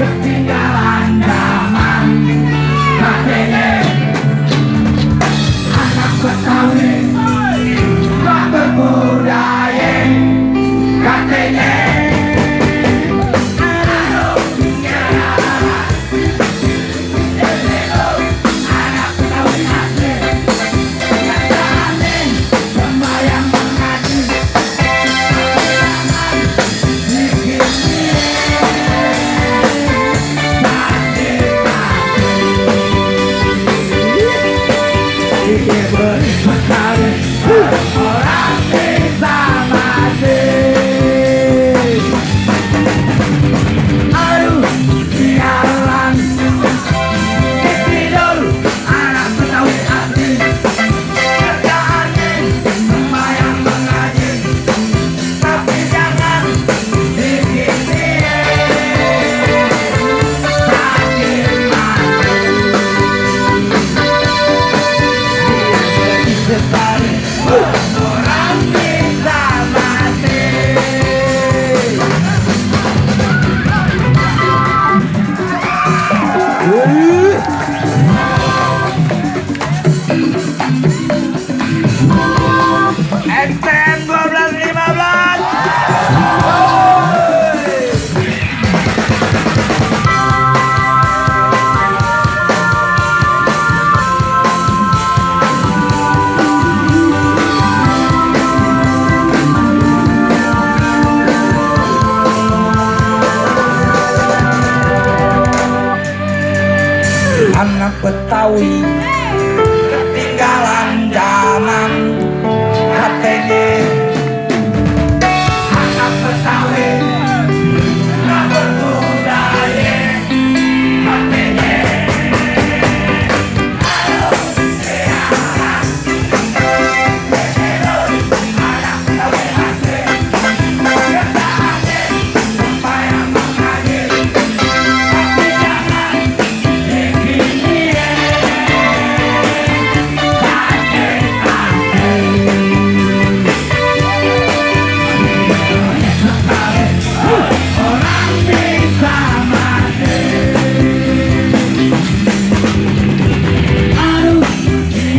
ketinggalan zaman. Katanya anak Betawi tak berbudaya. Katanya orang bisa mati. Aduh, sialan tidur anak Betawi asli. Kerjaannya sembahyang mengaji, tapi jangan bikin dia sakit mati. Sekali orang bisa mati. XTM 1215. Anak Betawi ketinggalan zaman.